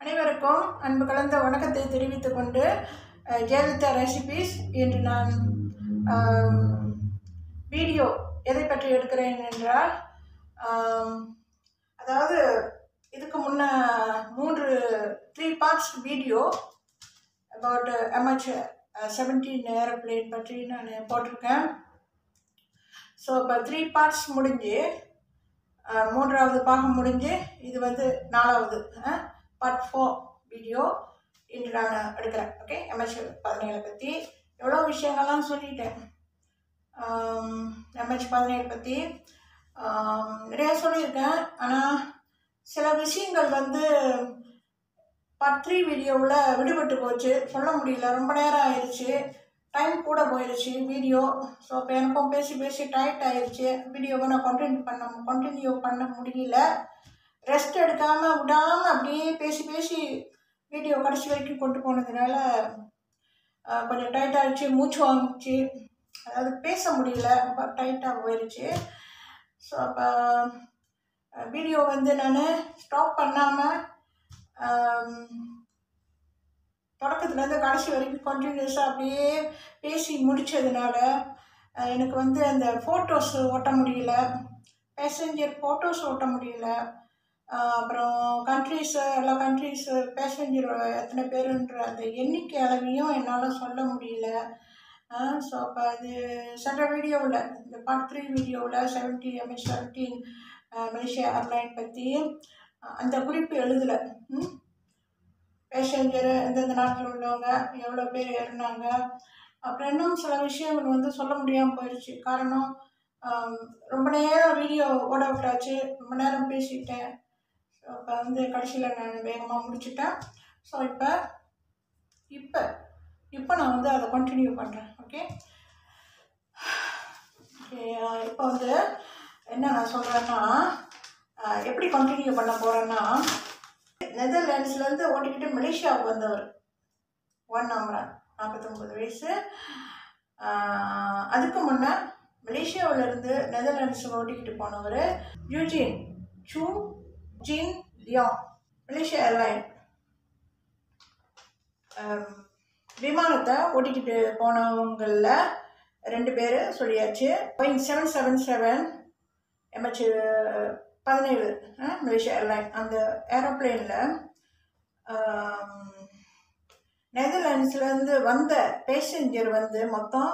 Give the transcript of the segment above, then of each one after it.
அனைவருக்கும் அன்பு கலந்த வணக்கத்தை தெரிவித்துக் கொண்டு ஜெயலலிதா ரெசிபீஸ் இன்று நான் வீடியோ எதை பற்றி எடுக்கிறேன் என்றால் அதாவது இதுக்கு முன்ன 3 parts video about MH17 aeroplane பற்றி நான் போட்டிருக்கேன். ஸோ இப்போ 3 பார்ட்ஸ் முடிஞ்சு 3வது பாகம் முடிஞ்சு இது வந்து 4வது பார்ட் 4 வீடியோ இன்று நான் எடுக்கிறேன். ஓகே, MH17 பற்றி எவ்வளோ விஷயங்கள்லாம் சொல்லிட்டேன். MH17 பற்றி நிறையா சொல்லியிருக்கேன். ஆனால் சில விஷயங்கள் வந்து பார்ட் 3 வீடியோவில் விடுபட்டு போச்சு, சொல்ல முடியல. ரொம்ப நேரம் ஆயிடுச்சு, டைம் கூட போயிடுச்சு வீடியோ. ஸோ இப்போ எனக்கும் பேசி பேசி டயர்ட் ஆயிடுச்சு. வீடியோவை நான் கண்டினியூ பண்ண முடியல. ரெஸ்ட் எடுக்காமல் விடாமல் அப்படியே பேசி பேசி வீடியோ கடைசி வரைக்கும் கொண்டு போனதுனால கொஞ்சம் டைட் ஆகிடுச்சு, மூச்சு வாங்கிச்சு, அதாவது பேச முடியல, ரொம்ப டைட்டாக போயிடுச்சு. ஸோ அப்போ வீடியோ வந்து நான் ஸ்டாப் பண்ணாமல் தொடக்கத்துலேருந்து கடைசி வரைக்கும் கண்டினியூஸாக அப்படியே பேசி முடித்ததுனால எனக்கு வந்து அந்த ஃபோட்டோஸ் ஓட்ட முடியல, பேசஞ்சர் ஃபோட்டோஸ் ஓட்ட முடியல. அப்புறம் எல்லா கண்ட்ரீஸு பேசஞ்சர் எத்தனை பேருன்ற அந்த எண்ணிக்கை அளவையும் என்னால் சொல்ல முடியல. ஸோ அப்போ அது சென்ற வீடியோவில், இந்த பார்ட் 3 வீடியோவில் MH17 மலேசியா ஏர்லைன் பற்றி அந்த குறிப்பு எழுதலை. பேசஞ்சரு எந்தெந்த நாட்டில் உள்ளவங்க எவ்வளோ பேர் ஏறினாங்க, அப்புறம் இன்னும் சில விஷயங்கள் வந்து சொல்ல முடியாமல் போயிடுச்சு. காரணம் ரொம்ப நேரம் வீடியோ ஓட விட்டாச்சு, ரொம்ப நேரம் பேசிட்டேன். ஸோ இப்போ வந்து கடைசியில் நான் வேகமாக முடிச்சுட்டேன். ஸோ இப்போ நான் வந்து அதை கண்டினியூ பண்ணுறேன். ஓகே, இப்போ வந்து என்ன நான் சொல்கிறேன்னா, எப்படி கண்டினியூ பண்ண போகிறேன்னா, நெதர்லாண்ட்ஸ்லேருந்து ஓட்டிக்கிட்டு மலேசியாவுக்கு வந்தவர் நம்பர் 49 வயசு. அதுக்கு முன்னே மலேசியாவிலேருந்து நெதர்லாண்ட்ஸுக்கு ஓட்டிக்கிட்டு போனவர் யூஜின் சூ ஜின் லியாங். மலேசியா ஏர்லைன் விமானத்தை ஓட்டிக்கிட்டு போனவங்களில் 2 பேர் சொல்லியாச்சு. Boeing 777 MH17 Malaysia airline. அந்த ஏரோப்ளேனில் நெதர்லாண்ட்ஸ்லேருந்து வந்த பேசஞ்சர் வந்து மொத்தம்,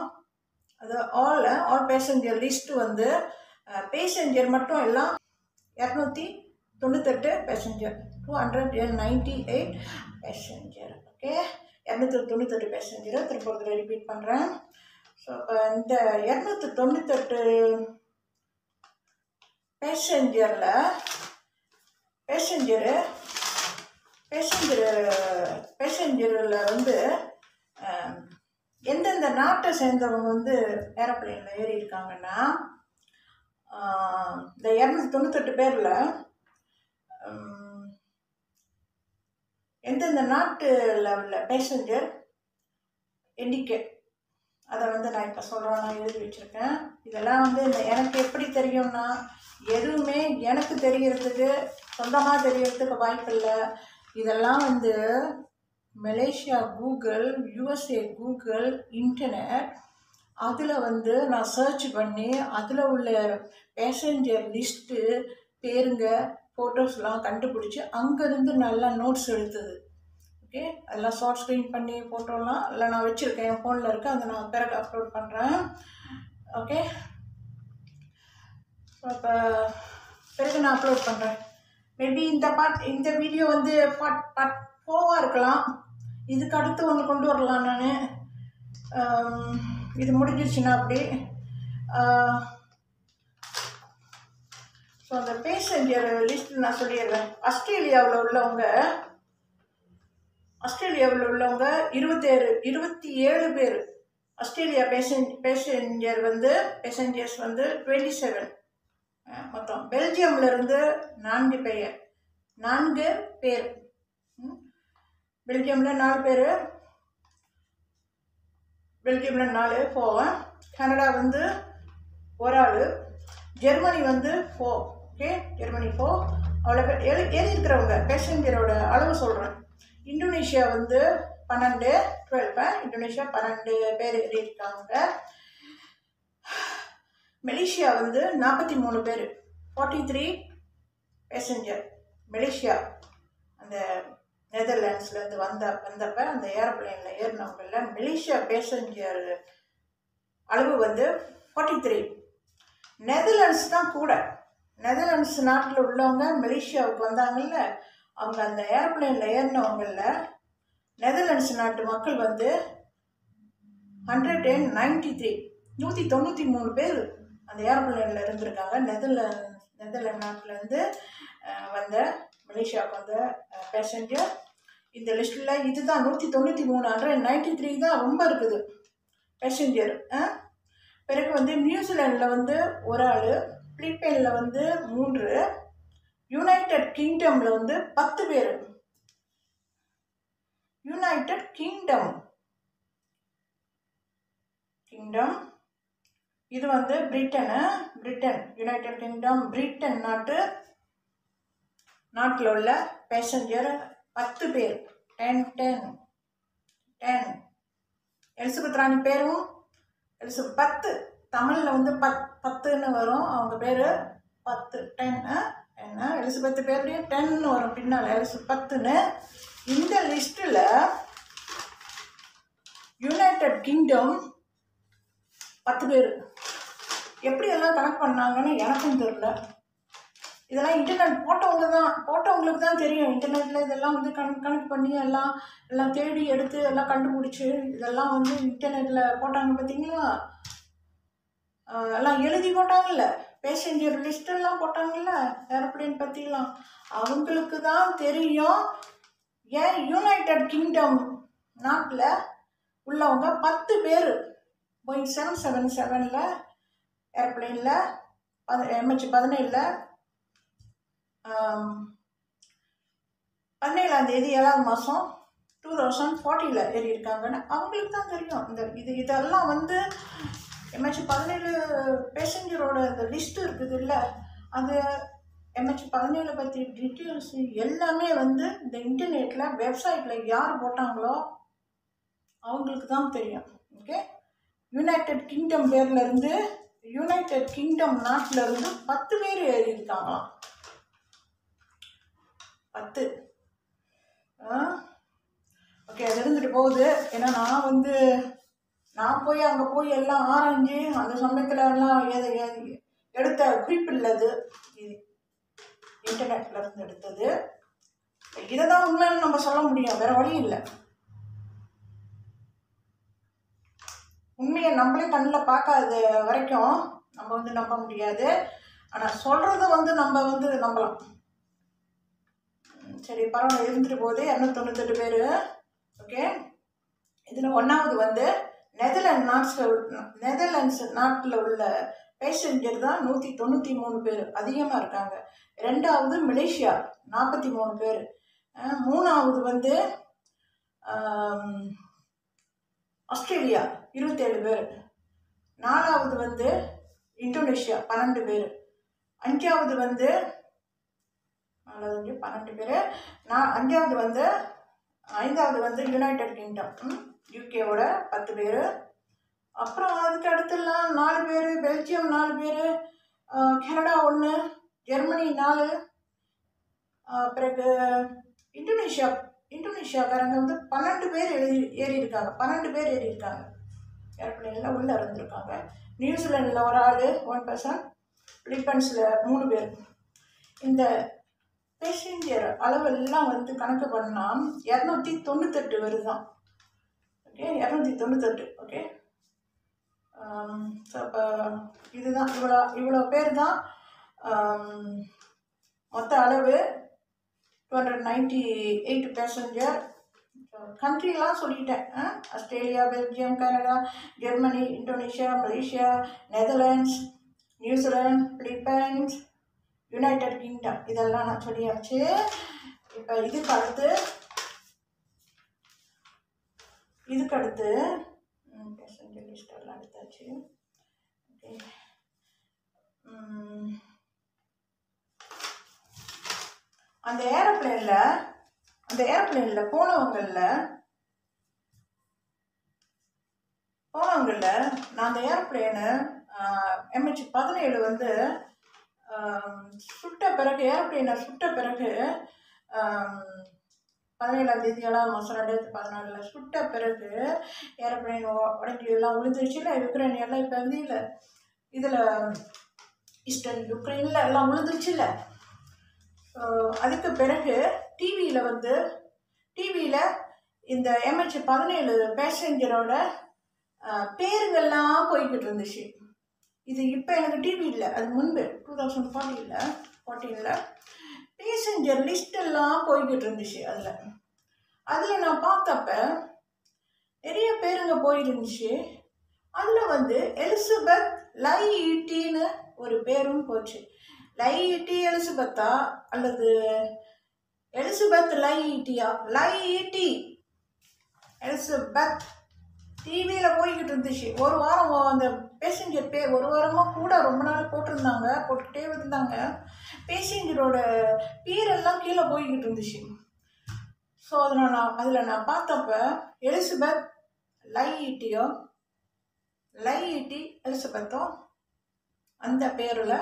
அது ஆல் பேசஞ்சர் லிஸ்ட்டு வந்து பேசஞ்சர் மட்டும் எல்லாம் 298 பேசஞ்சர், 298 பேசஞ்சர். ஓகே, 298 பேசஞ்சரை திருப்பூரத்தில் ரிப்பீட் பண்ணுறேன். ஸோ இப்போ இந்த 298 பேசஞ்சரில் வந்து எந்தெந்த நாட்டை சேர்ந்தவங்க வந்து ஏரோப்ளேனில் ஏறி இருக்காங்கன்னா, இந்த 298 பேரில் எந்தெந்த நாட்டில் உள்ள பேசஞ்சர் எண்ணிக்கை அதை வந்து நான் இப்போ சொல்கிறேன். நான் எழுதி வச்சுருக்கேன். இதெல்லாம் வந்து எனக்கு எப்படி தெரியும்னா, எதுவுமே எனக்கு தெரியறதுக்கு சொந்தமாக தெரியறதுக்கு வாய்ப்பு இல்லை. இதெல்லாம் வந்து Malaysia Google, USA Google, internet, அதில் வந்து நான் சர்ச் பண்ணி அதில் உள்ள பேசஞ்சர் லிஸ்ட்டு, பேருங்க, ஃபோட்டோஸ்லாம் கண்டுபிடிச்சி அங்கேருந்து நல்லா நோட்ஸ் எடுத்தது. ஓகே, அதெல்லாம் ஷார்ட் ஸ்க்ரீன் பண்ணி ஃபோட்டோலாம் எல்லாம் நான் வச்சுருக்கேன், என் ஃபோனில் இருக்குது. அதை நான் பிறகு அப்லோட் பண்ணுறேன். ஓகே, இப்போ பிறகு நான் அப்லோட் பண்ணுறேன். மேபி இந்த வீடியோ வந்து பார்ட் 4 இருக்கலாம். இதுக்கு அடுத்து ஒன்று கொண்டு வரலாம் நான். இது முடிஞ்சிருச்சுன்னா அப்படி. ஸோ அந்த பேசஞ்சர் லிஸ்ட் நான் சொல்லிடுறேன். ஆஸ்திரேலியாவில் உள்ளவங்க 27 பேர். ஆஸ்திரேலியா பேசஞ்சர்ஸ் வந்து 27 மொத்தம். பெல்ஜியம்லேருந்து 4 பேர். பெல்ஜியமில் 4 பேர், பெல்ஜியமில் 4 போவேன். கனடா வந்து 1 ஆள், ஜெர்மனி வந்து 4. ஓகே, ஜெர்மனி 4, அவ்வளோ பேர் ஏறி இருக்கிறவங்க பேசஞ்சரோட அளவு சொல்கிறேன். இந்தோனேஷியா வந்து 12 இந்தோனேஷியா 12 பேர் ஏறி இருக்காங்க. மலேசியா வந்து 43 பேர் 43 பேசஞ்சர். மலேசியா அந்த நெதர்லாண்ட்ஸ்லேருந்து வந்தப்போ அந்த ஏரோப்ளைனில் ஏறினவங்கள மலேசியா பேசஞ்சர் அளவு வந்து 43. நெதர்லாண்ட்ஸ் தான் கூட. நெதர்லாண்ட்ஸ் நாட்டில் உள்ளவங்க மலேசியாவுக்கு வந்தாங்கல்ல, அவங்க அந்த ஏரோப்ளைனில் ஏறினவங்களில் நெதர்லாண்ட்ஸ் நாட்டு மக்கள் வந்து 193 193 பேர் அந்த ஏரோப்ளைனில் இருந்திருக்காங்க. நெதர்லாண்ட் நாட்டிலேருந்து வந்த மலேசியாவுக்கு வந்த பேசஞ்சர். இந்த லிஸ்ட்டில் இதுதான் 193 193 தான் ரொம்ப இருக்குது பேசஞ்சர். பிறகு வந்து நியூசிலாண்டில் வந்து ஒரு ஆள், பிலிப்பைனில் வந்து 3, யுனைடெட் கிங்டமில் வந்து 10 பேர். யுனைடெட் கிங்டம் இது வந்து பிரிட்டன் யுனைடெட் கிங்டம் பிரிட்டன் நாட்டில் உள்ள பேசஞ்சர் 10 பேர். 10 எலிசபெத் ராணி பேரும் 10 தமிழில் வந்து 10ன்னு வரும். அவங்க பேர் 10 10 எலிசபெத் பேர்லேயும் 10ன்னு வரும் பின்னால், 10ன்னு. இந்த லிஸ்ட்டில் யுனைடெட் கிங்டம் 10 பேர். எப்படியெல்லாம் கணக்கு பண்ணாங்கன்னு எனக்கும் தெரியல. இதெல்லாம் இன்டர்நெட் போட்டவங்களுக்கு தான் தெரியும். இன்டர்நெட்டில் இதெல்லாம் வந்து கணக்கு பண்ணி எல்லாம் தேடி எடுத்து எல்லாம் கண்டுபிடிச்சி இதெல்லாம் வந்து இன்டர்நெட்டில் போட்டாங்க பார்த்தீங்களா. எல்லாம் எழுதி போட்டாங்கல்ல, பேசஞ்சர் லிஸ்டெல்லாம் போட்டாங்கல்ல ஏரோப்ளைன் பற்றிலாம். அவங்களுக்கு தான் தெரியும் ஏன் யுனைடெட் கிங்டம் நாட்டில் உள்ளவங்க 10 பேர் போயிங் 777 ஏரோப்ளைனில் MH17 17ஆம் தேதி 7ஆவது மாதம் 2040 ஏறி இருக்காங்கன்னு அவங்களுக்கு தான் தெரியும். இதெல்லாம் வந்து MH17 பேசஞ்சரோட இந்த லிஸ்ட்டு இருக்குது இல்லை, அது MH17 பற்றி டீட்டெயில்ஸ் எல்லாமே வந்து இந்த இன்டர்நெட்டில் வெப்சைட்டில் யார் போட்டாங்களோ அவங்களுக்கு தான் தெரியும். ஓகே, யுனைடெட் கிங்டம் பேர்லேருந்து யுனைடெட் கிங்டம் நாட்டிலேருந்து 10 பேர் ஏறி இருக்காங்களாம். 10. ஓகே, அது இருந்துட்டு போகுது. ஏன்னா நான் போய் அங்கே போய் எல்லாம் ஆராய்ஞ்சு அந்த சமயத்தில் எல்லாம் எடுத்த குறிப்பு இல்லது, இன்டர்நெட்டில் இருந்து எடுத்தது. இதை தான் உண்மைன்னு நம்ம சொல்ல முடியும், வேற வழி இல்லை. உண்மையை நம்மளே கண்ணில் பார்க்காத வரைக்கும் நம்ம வந்து நம்ப முடியாது. ஆனால் சொல்கிறத வந்து நம்ம வந்து நம்பலாம். சரி, பரவாயில்ல, இருந்துட்டு போகுது. 298 பேர். ஓகே, இதில் 1வது வந்து நெதர்லாண்ட்ஸ் நாட்டில் உள்ள பேசஞ்சர் தான் 193 பேர், அதிகமாக இருக்காங்க. 2வது மலேசியா 43 பேர். 3வது வந்து ஆஸ்திரேலியா 27 பேர். 4வது வந்து இந்தோனேஷியா 12 பேர். 5வது வந்து 12 பேர். 5வது வந்து யுனைடெட் கிங்டம் யூகேவோட 10 பேர். அப்புறம் அதுக்கு அடுத்தெல்லாம் 4 பேர், பெல்ஜியம் 4 பேர், கனடா 1, ஜெர்மனி 4, பிறகு இந்தோனேஷியாக்காரங்க வந்து 12 பேர் ஏறி இருக்காங்க. 12 பேர் ஏறி இருக்காங்க, ஏரோப்ளைனில் உள்ளே இருந்திருக்காங்க. நியூசிலாண்டில் ஒரு ஆள் 1 பர்சன், பிலிப்பைன்ஸில் 3 பேர். இந்த பேசஞ்சர் அளவெல்லாம் வந்து கணக்கு பண்ணால் 298 வருதான். ஓகே, 298. ஓகே, ஸோ அப்போ இதுதான் இவ்வளோ பேர் தான் மொத்த அளவு 298 பேசஞ்சர். கண்ட்ரிலாம் சொல்லிட்டேன். Australia, Belgium, Canada, Germany, Indonesia, Malaysia, Netherlands, New Zealand, Philippines, United kingdom, இதெல்லாம் நான் சொல்லியாச்சு. இப்போ இதுக்கு அடுத்து பேசஞ்சர் லிஸ்ட் எல்லாம் எடுத்தாச்சு. ஓகே, அந்த ஏரோப்ளேனில் போனவங்களில் நான் அந்த ஏரோப்ளேனு MH17 வந்து சுட்ட பிறகு ஏரோப்ளேனை சுட்ட பிறகு 17ஆம் தேதி 7ஆம் மாதம் 2014 சுட்ட பிறகு ஏரோப்ளேன் உடஞ்சி எல்லாம் விழுந்துருச்சு இல்லை. யுக்ரைன் எல்லாம் இப்போ வந்து இல்லை இதில் ஈஸ்டர்ன் யுக்ரைனில் எல்லாம் விழுந்துருச்சு இல்லை. அதுக்கு பிறகு டிவியில் இந்த MH17 பேசஞ்சரோட பேருங்கள்லாம் போய்கிட்டு இருந்துச்சு. இது இப்போ எனக்கு டிவி இல்லை, அது முன்பு 2014 பேசஞ்சர் லிஸ்டெல்லாம் போய்கிட்டு இருந்துச்சு. அதில் நான் பார்த்தப்ப நிறைய பேருங்க போயிருந்துச்சு. அதில் வந்து எலிசபெத் லையிட்டின்னு ஒரு பேரும் போச்சு. லையிட்டி எலிசபெத்தா அல்லது எலிசபெத் லையிட்டியா? லையிட்டி எலிசபெத் டிவியில் போய்கிட்டு இருந்துச்சு. ஒரு வாரம் அந்த பேசஞ்சர் பேர் ஒரு வாரமாக கூட ரொம்ப நாள் போட்டுக்கிட்டே இருந்தாங்க. பேசஞ்சரோட பேரெல்லாம் கீழே போய்கிட்டு இருந்துச்சு. ஸோ அதில் நான் பார்த்தப்ப எலிசபெத் லையிட்டி எலிசபெத்தோ அந்த பேரில்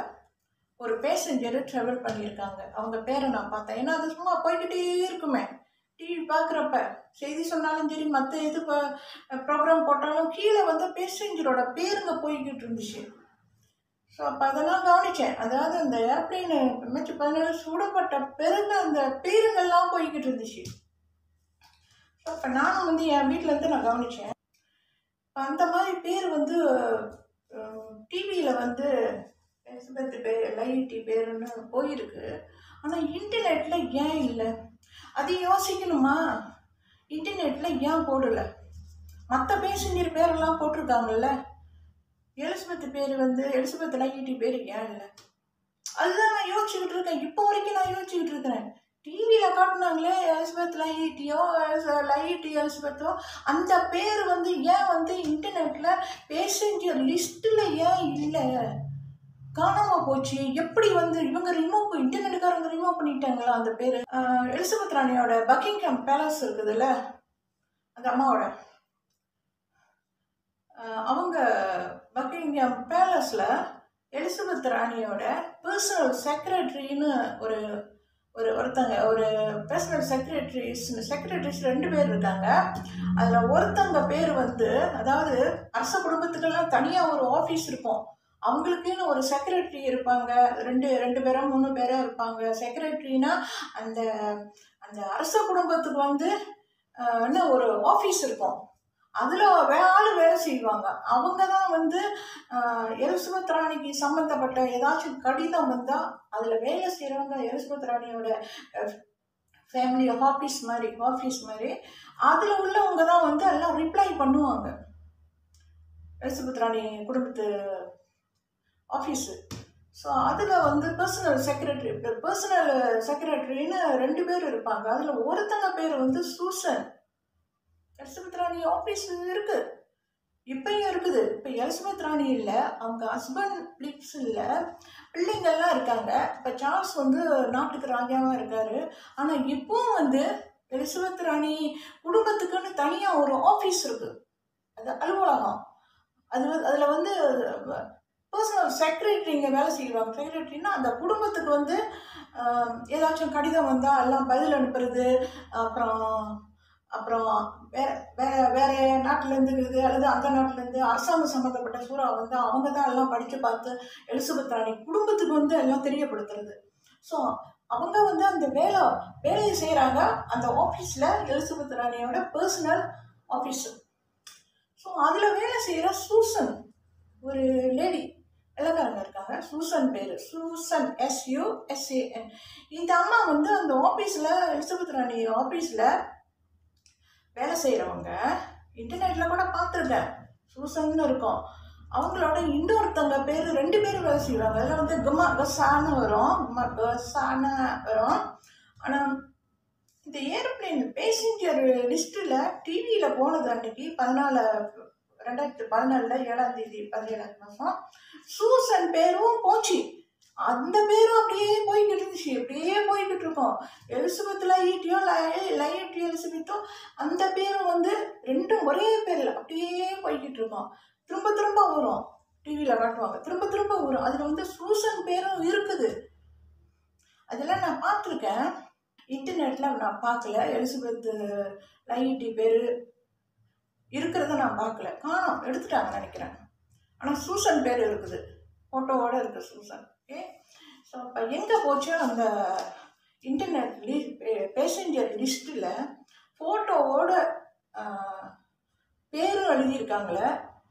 ஒரு பேசஞ்சர் ட்ராவல் பண்ணியிருக்காங்க. அவங்க பேரை நான் பார்த்தேன். ஏன்னா அது சும்மா போய்கிட்டே இருக்குமே, டிவி பார்க்குறப்ப செய்தி சொன்னாலும் சரி, மற்ற இது ப்ரோக்ராம் போட்டாலும் கீழே வந்து பேசஞ்சரோட பேருங்க போய்கிட்டு இருந்துச்சு. ஸோ அப்போ அதெல்லாம் கவனித்தேன். அதாவது அந்த ஏர்ப்ளைனு MH17 சுடப்பட்ட பிறகு அந்த பேருங்கள்லாம் போய்கிட்டு இருந்துச்சு. ஸோ அப்போ நானும் வந்து என் வீட்டிலேருந்து நான் கவனித்தேன். அந்த மாதிரி பேர் வந்து டிவியில் வந்து எலிசபெத் பேர் லையிட்டி பேருன்னு போயிருக்கு. ஆனால் இன்டர்நெட்டில் ஏன் இல்லை? அது யோசிக்கணுமா? இன்டர்நெட்டில் ஏன் போடலை? மற்ற பேசஞ்சர் பேரெல்லாம் போட்டிருக்காங்கல்ல, எலிசபெத் லையிட்டி பேர் ஏன் இல்லை? அதுதான் நான் யோசிச்சுக்கிட்டு இருக்கேன். இப்போ வரைக்கும் நான் யோசிச்சுக்கிட்டு இருக்கிறேன். டிவியில் காட்டினாங்களே எலிசபெத் லையிட்டி எலிசபெத்தோ, அந்த பேர் வந்து ஏன் வந்து இன்டர்நெட்டில் பேசஞ்சர் லிஸ்ட்டில் ஏன் இல்லை? காணாமல் போச்சு. எப்படி வந்து இவங்க இன்டர்நெட்டுக்காரங்க ரிமூவ் பண்ணிட்டாங்களா அந்த பேர்? எலிசபெத் ராணியோட பக்கிங்ஹாம் பேலஸ் இருக்குதுல்ல, அந்த அம்மாவோட அவங்க பக்கிங்ஹாம் பேலஸில் எலிசபெத் ராணியோட பர்சனல் செக்ரட்டரின்னு ஒருத்தங்க பர்சனல் செக்ரட்டரிஸ் 2 பேர் இருக்காங்க. அதில் ஒருத்தங்க பேர் வந்து, அதாவது அரச குடும்பத்துக்கெல்லாம் தனியாக ஒரு ஆஃபீஸ் இருக்கும், அவங்களுக்குன்னு ஒரு செக்ரட்டரி இருப்பாங்க. 2 பேரோ 3 பேரோ இருப்பாங்க. செக்ரட்டரினா அந்த அந்த அரச குடும்பத்துக்கு வந்து ஒரு ஆஃபீஸ் இருக்கும், அதில் வேலை செய்வாங்க. அவங்க தான் வந்து எலிசபெத் ராணிக்கு சம்மந்தப்பட்ட ஏதாச்சும் கடிதம் வந்தால் அதில் வேலை செய்கிறவங்க எலிசபெத் ராணியோட ஃபேமிலி ஆஃபீஸ் மாதிரி அதில் உள்ளவங்க தான் வந்து எல்லாம் ரிப்ளை பண்ணுவாங்க. எலிசபெத் ராணி குடும்பத்து ஆஃபீஸு. ஸோ அதில் வந்து பர்சனல் செக்ரட்டரின்னு 2 பேர் இருப்பாங்க. அதில் ஒருத்தங்க பேர் வந்து சூசன். எலிசபெத் ராணி ஆஃபீஸ் இருக்குது, இப்பயும் இருக்குது. இப்போ எலிசபெத் ராணி இல்லை, அவங்க ஹஸ்பண்ட் பிளிப்ஸ் இல்லை, பிள்ளைங்கள்லாம் இருக்காங்க. இப்போ சார்ல்ஸ் வந்து நாட்டுக்கு ராஜாவாக இருக்கார். ஆனால் இப்போவும் வந்து எலிசபெத் ராணி குடும்பத்துக்குன்னு தனியாக ஒரு ஆஃபீஸ் இருக்குது, அது அலுவலகம். அதில் வந்து பர்சனல் செக்ரட்டரிங்க வேலை செய்வாங்க. செக்ரட்டரின்னா அந்த குடும்பத்துக்கு வந்து ஏதாச்சும் கடிதம் வந்தால் எல்லாம் பதில் அனுப்புறது, அப்புறம் வேற நாட்டிலேருந்து இருக்குது அல்லது அந்த நாட்டிலேருந்து அரசாங்கம் சம்மந்தப்பட்ட சூறா வந்து அவங்க தான் எல்லாம் படித்து பார்த்து எலிசபெத் ராணி குடும்பத்துக்கு வந்து எல்லாம் தெரியப்படுத்துறது. ஸோ அவங்க வந்து அந்த வேலையை செய்கிறாங்க அந்த ஆஃபீஸில், எலிசபெத் ராணியோட பர்சனல் ஆஃபீஸு. ஸோ அதில் வேலை செய்கிற சூசன் ஒரு லேடி வெள்ளக்காரங்க இருக்காங்க. சூசன் பேர், சூசன் SUSAN. இந்த அம்மா வந்து அந்த ஆஃபீஸில், எலிசபெத் ராணி ஆஃபீஸில் வேலை செய்கிறவங்க. இன்டர்நெட்டில் கூட பார்த்துருக்கேன், சூசன்னு இருக்கும். அவங்களோட இன்னொருத்தவங்க பேர் 2 பேர் வேலை செய்வாங்க. அதில் வந்து கசான்னு வரும். ஆனால் இந்த ஏரோப்ளேன் பேசஞ்சர் லிஸ்ட்டில் டிவியில் போனது அன்னைக்கு 2014 7ஆம் தேதி 17ஆம் மாதம் சூசன் பேரும் போச்சு. அந்த பேரும் அப்படியே போய்கிட்டு இருந்துச்சு, அப்படியே போய்கிட்டு இருக்கோம். எலிசபெத் லைட்டியும் லைட் எலிசபெத்தும் அந்த பேரும் வந்து ரெண்டும் ஒரே பேரில் அப்படியே போய்கிட்டு இருக்கோம். திரும்ப திரும்ப வரும், டிவியில் காட்டுவாங்க, திரும்ப திரும்ப வரும். அதில் வந்து சூசன் பேரும் இருக்குது. அதெல்லாம் நான் பார்த்துருக்கேன், இன்டர்நெட்டில் நான் பார்க்கல. எலிசபெத் லைட்டி பேர் இருக்கிறத நான் பார்க்கல, காணோம், எடுத்துட்டாங்க நினைக்கிறேன். ஆனால் சூசன் பேர் இருக்குது, ஃபோட்டோவோடு இருக்குது சூசன். ஓகே, ஸோ அப்போ எங்கே போச்சு அந்த இன்டர்நெட் பேசஞ்சர் லிஸ்ட்டில் ஃபோட்டோவோட பேரும் எழுதியிருக்காங்களே,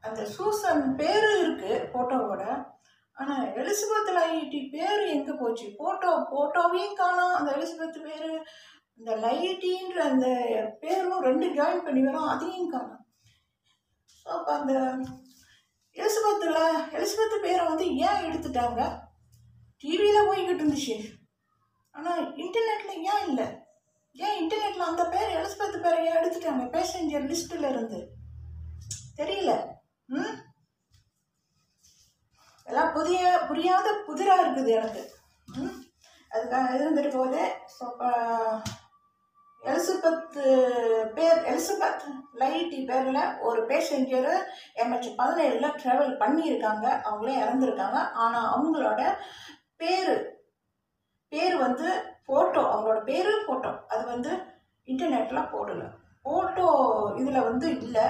அந்த சூசன் பேரும் இருக்குது ஃபோட்டோவோட. ஆனால் எலிசபெத் லைட்டி பேர் எங்கே போச்சு? ஃபோட்டோவையும் காணோம், அந்த எலிசபெத் பேர், இந்த லைட்டின்ற அந்த பேரும் ரெண்டு ஜாயின் பண்ணி வரும், அதையும் காணோம். ஸோ அப்போ அந்த எலிசபெத் பேரை வந்து ஏன் எடுத்துட்டாங்க? டிவியில் போய்கிட்டு இருந்துச்சு, ஆனால் இன்டர்நெட்டில் ஏன் இல்லை? ஏன் இன்டர்நெட்டில் அந்த பேர் எலிசபெத் பேரை ஏன் எடுத்துட்டாங்க பேசஞ்சர் லிஸ்ட்டில் இருந்து? தெரியல. எல்லாம் புரியாத புதிராக இருக்குது எனக்கு. அதுக்காக இருந்துட்டு போதே. ஸோ இப்போ எலிசபெத் லைட்டி பேரில் ஒரு பேசஞ்சர் MH17 ட்ராவல் பண்ணியிருக்காங்க, அவங்களே இறந்துருக்காங்க. ஆனால் அவங்களோட பேர் வந்து ஃபோட்டோ, அவங்களோட பேர் ஃபோட்டோ அது வந்து இன்டர்நெட்டில் போடலை. ஃபோட்டோ இதில் வந்து இல்லை,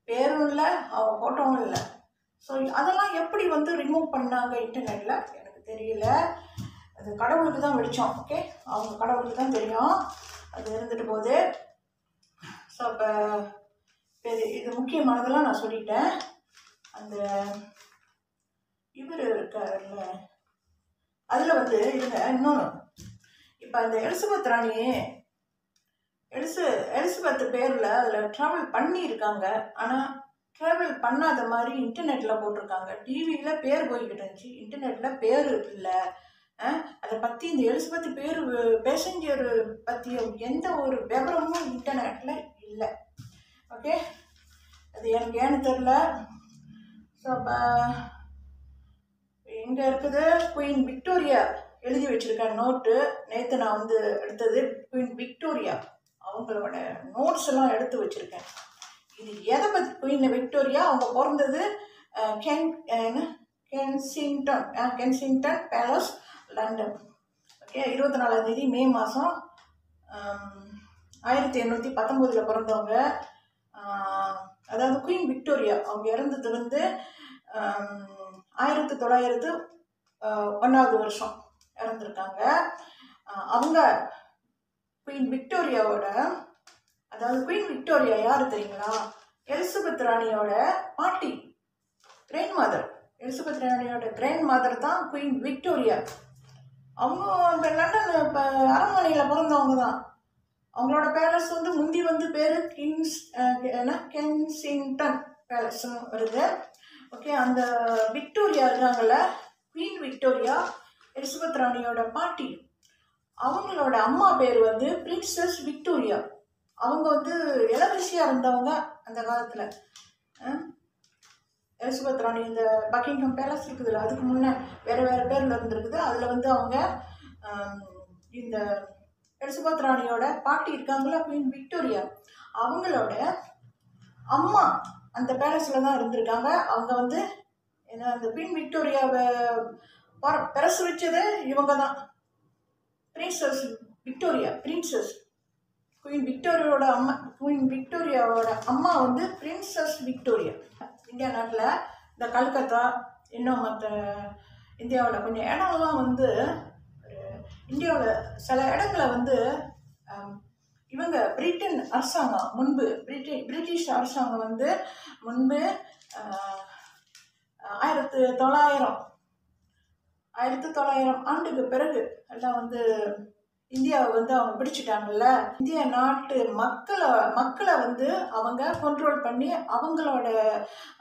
பேரும் இல்லை, அவங்க ஃபோட்டோவும் இல்லை. ஸோ அதெல்லாம் எப்படி வந்து ரிமூவ் பண்ணாங்க இன்டர்நெட்டில் எனக்கு தெரியல. அது கடவுளுக்கு தான் வெளிச்சம். ஓகே, அவங்க கடவுளுக்கு தான் தெரியும். அது இருந்துட்டு போகுது. ஸோ இப்போ இது முக்கியமானதெல்லாம் நான் சொல்லிட்டேன். அந்த இவர் இருக்கார்ல, அதில் வந்து இருங்க இன்னொன்று. இப்போ அந்த எலிசபெத் ராணி எலிசபெத் பேரில் அதில் ட்ராவல் பண்ணியிருக்காங்க, ஆனால் ட்ராவல் பண்ணாத மாதிரி இன்டர்நெட்டில் போட்டிருக்காங்க. டிவியில் பேர் போய்கிட்டு இருந்துச்சு, இன்டர்நெட்டில் பேர் இல்லை. அதை பற்றி இந்த எலிசபெத் பேசஞ்சர் பற்றிய எந்த ஒரு விவரமும் இன்டர்நெட்டில் இல்லை. ஓகே, அது எனக்கு ஏன்னு தெரில. ஸோ அப்போ எங்கே இருக்குது? குயின் விக்டோரியா எழுதி வச்சுருக்கேன் நோட்டு. நேற்று நான் வந்து எடுத்தது குயின் விக்டோரியா, அவங்களோட நோட்ஸ் எல்லாம் எடுத்து வச்சுருக்கேன். இது எதை பற்றி? குயின் விக்டோரியா அவங்க பிறந்தது கென்சிங்டன் பேலஸ், லண்டன். ஓகே, 24 மே மாதம் 1819 பிறந்தவங்க. அதாவது குயின் விக்டோரியா அவங்க இறந்தது வந்து 1901 வருஷம் இறந்துருக்காங்க. அவங்க குயின் விக்டோரியாவோட, அதாவது குயின் விக்டோரியா யார் தெரியுங்களா? எலிசபெத் ராணியோட பாட்டி, கிராண்ட் மதர். எலிசபெத் ராணியோட கிராண்ட் மதர் தான் குயின் விக்டோரியா. அவங்க லண்டன் இப்போ அரண்மனையில் பிறந்தவங்க தான். அவங்களோட பேலஸ் வந்து முந்தி வந்து பேர் கென்சிங்டன் பேலஸ்ன்னு வருது. ஓகே, அந்த விக்டோரியா இருக்காங்கல்ல, குயின் விக்டோரியா எலிசபெத் ராணியோட பாட்டி, அவங்களோட அம்மா பேர் வந்து பிரின்சஸ் விக்டோரியா. அவங்க வந்து இளவரசியாக இருந்தவங்க அந்த காலத்தில். எலிசபெத் ராணி இந்த பக்கிங்ஹாம் பேலஸ் இருக்குதுல்ல, அதுக்கு முன்னே வேறு பேரில் இருந்துருக்குது. அதில் வந்து அவங்க இந்த எலிசபெத் ராணியோட பாட்டி இருக்காங்களா, குயின் விக்டோரியா, அவங்களோட அம்மா அந்த பேலஸில் தான் இருந்திருக்காங்க. அவங்க வந்து அந்த குயின் விக்டோரியாவை பிரசவிச்சது இவங்க தான், பிரின்சஸ் விக்டோரியா. குயின் விக்டோரியாவோட அம்மா வந்து பிரின்சஸ் விக்டோரியா. இந்தியா நாட்டில் இந்த கல்கத்தா, இன்னும் மற்ற இந்தியாவில் கொஞ்சம் இடம்லாம் வந்து, இந்தியாவில் சில இடங்களை வந்து இவங்க பிரிட்டன் அரசாங்கம் முன்பு, பிரிட்டிஷ் அரசாங்கம் வந்து முன்பு 1900 ஆண்டுக்கு பிறகு எல்லாம் வந்து இந்தியாவை வந்து அவங்க பிடிச்சிட்டாங்கல்ல. இந்திய நாட்டு மக்களை வந்து அவங்க கண்ட்ரோல் பண்ணி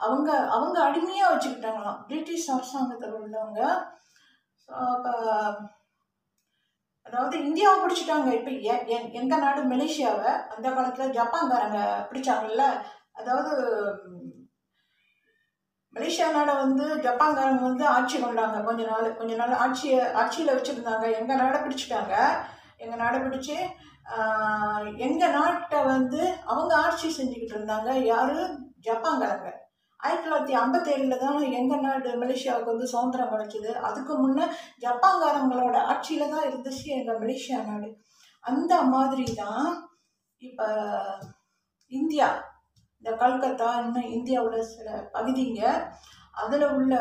அவங்க அடிமையாக வச்சுக்கிட்டாங்களாம் பிரிட்டிஷ் அரசாங்கத்தில் உள்ளவங்க. ஸோ அப்போ அதாவது இந்தியாவை பிடிச்சிட்டாங்க. இப்போ எங்கள் நாடு மலேசியாவை அந்த காலத்தில் ஜப்பான்காரங்க பிடிச்சாங்கல்ல. அதாவது மலேசியா நாடை வந்து ஜப்பான்காரங்க வந்து ஆட்சி கொண்டாங்க. கொஞ்ச நாள் ஆட்சியில் வச்சுருந்தாங்க. எங்கள் நாடை பிடிச்சிட்டாங்க. எங்கள் நாடை பிடிச்சி எங்கள் நாட்டை வந்து அவங்க ஆட்சி செஞ்சுக்கிட்டு இருந்தாங்க. யார்? ஜப்பான்காரங்க. 1957 தான் எங்கள் நாடு மலேசியாவுக்கு வந்து சுதந்திரம் கிடச்சிது. அதுக்கு முன்னே ஜப்பான்காரங்களோட ஆட்சியில் தான் இருந்துச்சு எங்கள் மலேசியா நாடு. அந்த மாதிரி தான் இப்போ இந்தியா, இந்த கல்கத்தா, இன்னும் இந்தியாவில் சில பகுதிங்க, அதில் உள்ள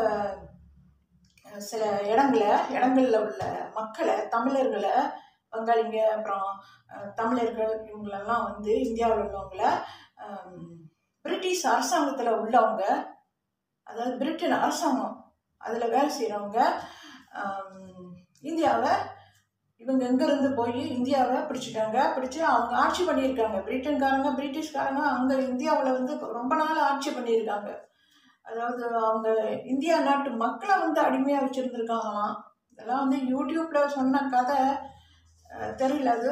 சில இடங்களில் உள்ள மக்களை, தமிழர்களை, வங்காளிங்க, அப்புறம் தமிழர்கள், இவங்களெல்லாம் வந்து இந்தியாவில் உள்ளவங்கள பிரிட்டிஷ் அரசாங்கத்தில் உள்ளவங்க, அதாவது பிரிட்டன் அரசாங்கம் அதில் வேலை செய்கிறவங்க இந்தியாவை இவங்க எங்கேருந்து போய் இந்தியாவை பிடிச்சிட்டாங்க. பிடிச்சி அவங்க ஆட்சி பண்ணியிருக்காங்க. பிரிட்டிஷ்காரங்க அங்கே இந்தியாவில் வந்து ரொம்ப நாள் ஆட்சி பண்ணியிருக்காங்க. அதாவது அவங்க இந்தியா நாட்டு மக்களை வந்து அடிமையாக வச்சுருந்துருக்காங்களாம். இதெல்லாம் வந்து யூடியூப்பில் சொன்ன கதை, தெரியல, அது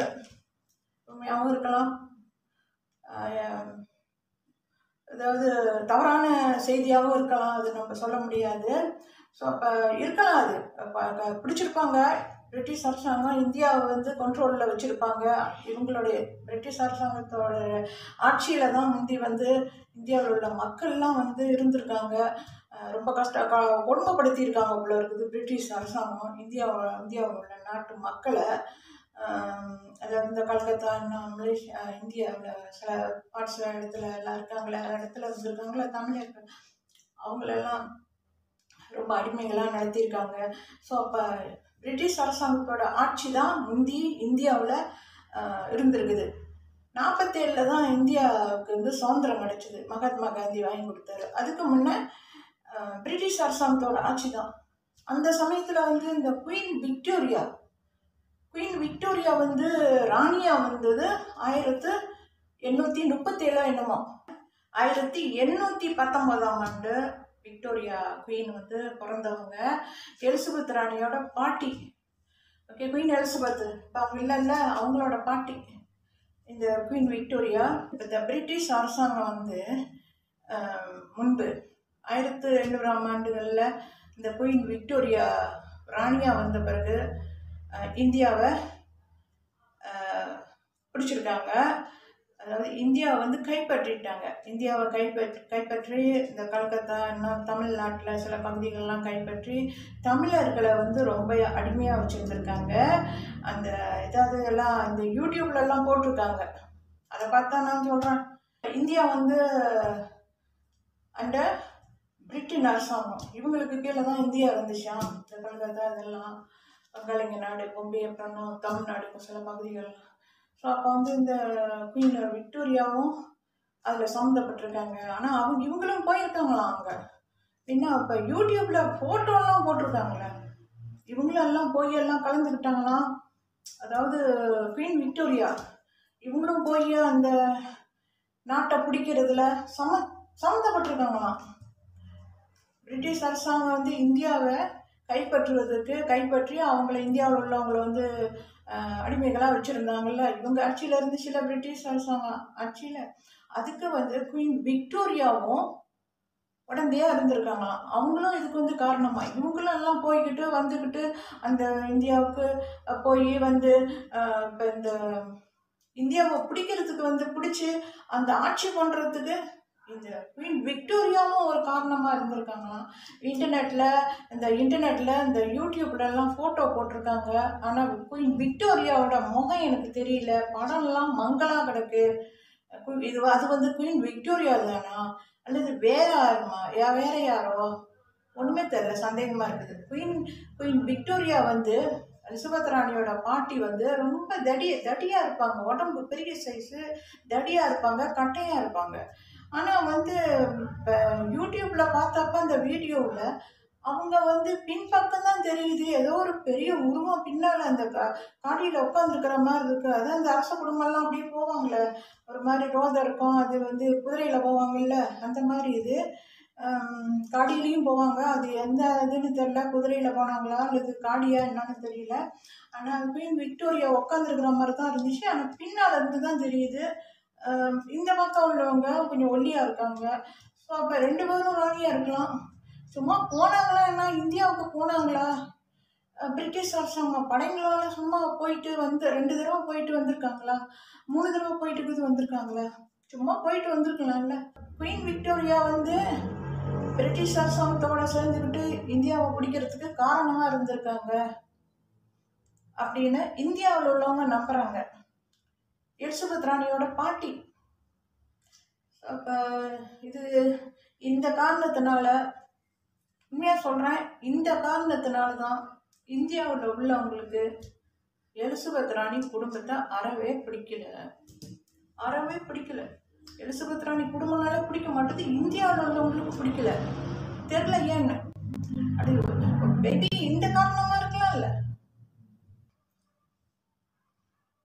உண்மையாகவும் இருக்கலாம், அதாவது தவறான செய்தியாகவும் இருக்கலாம், அது நம்ம சொல்ல முடியாது. ஸோ அப்போ இருக்கலாம், அது பிடிச்சிருப்பாங்க. பிரிட்டிஷ் அரசாங்கம் இந்தியாவை வந்து கண்ட்ரோலில் வச்சுருப்பாங்க. இவங்களுடைய பிரிட்டிஷ் அரசாங்கத்தோட ஆட்சியில் தான் முந்தி வந்து இந்தியாவில் உள்ள மக்கள்லாம் வந்து இருந்திருக்காங்க. ரொம்ப கொடுமைப்படுத்தியிருக்காங்க போல இருக்குது பிரிட்டிஷ் அரசாங்கம் இந்தியாவில் உள்ள நாட்டு மக்களை. அதாவது இந்த கல்கத்தா, மலேசியா, இந்தியாவில் சில இடத்துல எல்லாம் இருக்காங்களே, இடத்துல இருந்திருக்காங்களே தமிழர்கள், அவங்களெல்லாம் ரொம்ப அடிமைகளாக நடத்தியிருக்காங்க. ஸோ அப்போ பிரிட்டிஷ் அரசாங்கத்தோட ஆட்சி தான் முந்தி இந்தியாவில் இருந்திருக்குது. 47 தான் இந்தியாவுக்கு வந்து சுதந்திரம் கிடைச்சிது. மகாத்மா காந்தி வாங்கி கொடுத்தாரு. அதுக்கு முன்னே பிரிட்டிஷ் அரசாங்கத்தோட ஆட்சி தான். அந்த சமயத்தில் வந்து இந்த குயின் விக்டோரியா வந்து ராணியாக வந்தது 1837 என்னமோ. 1819ஆம் ஆண்டு விக்டோரியா குயின் வந்து பிறந்தவங்க. எலிசபெத் ராணியோட பாட்டி. ஓகே, குயின் எலிசபெத் இப்போ அவங்க இல்லைல்ல, அவங்களோட பாட்டி இந்த குயின் விக்டோரியா. இந்த பிரிட்டிஷ் அரசாங்கம் வந்து முன்பு 1800ஆம் ஆண்டுகளில் இந்த குயின் விக்டோரியா ராணியாக வந்த பிறகு இந்தியாவை பிடிச்சிருக்காங்க. அதாவது இந்தியாவை வந்து கைப்பற்றிட்டாங்க. இந்தியாவை கைப்பற்றி இந்த கல்கத்தா, இன்னும் தமிழ்நாட்டில் சில பகுதிகளெலாம் கைப்பற்றி தமிழர்களை வந்து ரொம்ப அடிமையாக வச்சுருந்துருக்காங்க. அந்த ஏதாவது எல்லாம் இந்த யூடியூப்லலாம் போட்டிருக்காங்க. அதை பார்த்தா நான் சொல்கிறேன், இந்தியா வந்து அண்டர் பிரிட்டன் அரசாங்கம், இவங்களுக்கு கீழே தான் இந்தியா இருந்துச்சான். இந்த கல்கத்தா இதெல்லாம் வங்காளிங்க நாடு, பொம்பே, அப்புறம் தமிழ்நாடு சில பகுதிகள். ஸோ அப்போ வந்து இந்த குயின் விக்டோரியாவும் அதில் சம்மந்தப்பட்டிருக்காங்க. ஆனால் இவங்களும் போயிருக்காங்களாம் அங்கே. என்ன இப்போ யூடியூப்பில் ஃபோட்டோலாம் போட்டிருக்காங்களே, இவங்களெல்லாம் போய் எல்லாம் கலந்துக்கிட்டாங்களாம். அதாவது குயின் விக்டோரியா இவங்களும் போய் அந்த நாட்டை பிடிக்கிறதுல சம்மந்தப்பட்டிருக்காங்களாம். பிரிட்டிஷ் அரசாங்கம் வந்து இந்தியாவை கைப்பற்றி அவங்கள இந்தியாவில் உள்ளவங்களை வந்து அடிமைகளாக வச்சுருந்தாங்கல்ல, இவங்க ஆட்சியில் இருந்துச்சுல பிரிட்டிஷ் அரசாங்கம் ஆட்சியில். அதுக்கு வந்து குயின் விக்டோரியாவும் உடந்தையாக இருந்திருக்காங்களாம். அவங்களும் இதுக்கு வந்து காரணமாக. இவங்களும் எல்லாம் போய்கிட்டு வந்துக்கிட்டு அந்த இந்தியாவுக்கு போய் வந்து இப்போ இந்த இந்தியாவை பிடிக்கிறதுக்கு வந்து பிடிச்சி அந்த ஆட்சி பண்ணுறதுக்கு இந்த குயின் விக்டோரியாவும் ஒரு காரணமாக இருந்திருக்காங்களாம். இன்டர்நெட்டில் இந்த யூடியூப்லலாம் ஃபோட்டோ போட்டிருக்காங்க. ஆனால் குயின் விக்டோரியாவோட முகம் எனக்கு தெரியல, படம்லாம் மங்களாக கிடக்கு. அது வந்து குயின் விக்டோரியா தானா அல்லது வேற யாரோ ஒன்றுமே தெரியல, சந்தேகமாக இருக்குது. குயின் விக்டோரியா வந்து எலிசபெத் ராணியோட பாட்டி வந்து ரொம்ப தடியாக இருப்பாங்க. உடம்பு பெரிய சைஸு, தடியாக இருப்பாங்க, கட்டையாக இருப்பாங்க. ஆனால் வந்து இப்போ யூடியூப்பில் பார்த்தப்ப அந்த வீடியோவில் அவங்க வந்து பின்பக்கம் தான் தெரியுது, ஏதோ ஒரு பெரிய உருவம் பின்னால் அந்த காடியில் உட்காந்துருக்கிற மாதிரி இருக்குது. அதான் அந்த அரச குடும்பம்லாம் அப்படியே போவாங்களே, ஒரு மாதிரி ரோதை இருக்கும், அது வந்து குதிரையில் போவாங்கல்ல, அந்த மாதிரி இது காடியிலையும் போவாங்க. அது எந்த இதுன்னு தெரியல, குதிரையில் போனாங்களா அல்லது காடியா என்னன்னு தெரியல. ஆனால் குயின் விக்டோரியா உட்காந்துருக்கிற மாதிரி தான் இருந்துச்சு. ஆனால் பின்னால் இருந்து தான் தெரியுது. இந்த பக்கம் உள்ளவங்க கொஞ்சம் ஒல்லியாக இருக்காங்க. ஸோ அப்போ 2 பேரும் ராணியாக இருக்கலாம். சும்மா போனாங்களா என்ன, இந்தியாவுக்கு போனாங்களா? பிரிட்டிஷ் அரசாங்கம் படைங்களால சும்மா போயிட்டு வந்து 2 தடவை போயிட்டு வந்திருக்காங்களா? 3 தடவை போயிட்டு வந்திருக்காங்களா? சும்மா போயிட்டு வந்திருக்கலாம்ல. குயின் விக்டோரியா வந்து பிரிட்டிஷ் அரசாங்கத்தோட சேர்ந்துக்கிட்டு இந்தியாவை பிடிக்கிறதுக்கு காரணமாக இருந்திருக்காங்க அப்படின்னு இந்தியாவில் உள்ளவங்க நம்புறாங்க. எலிசபெத் ராணியோட பாட்டி. அப்போ இது இந்த காரணத்தினால, உண்மையாக சொல்கிறேன், இந்த காரணத்தினால தான் இந்தியாவில் உள்ளவங்களுக்கு எலிசபெத் ராணி குடும்பத்தை அறவே பிடிக்கல. எலிசபெத் ராணி குடும்பம்னாலே பிடிக்க மாட்டேது, இந்தியாவில் உள்ளவங்களுக்கு பிடிக்கல. தெரியல ஏன்னு. அது மேபி இந்த காரணமாக இருக்கலாம்ல.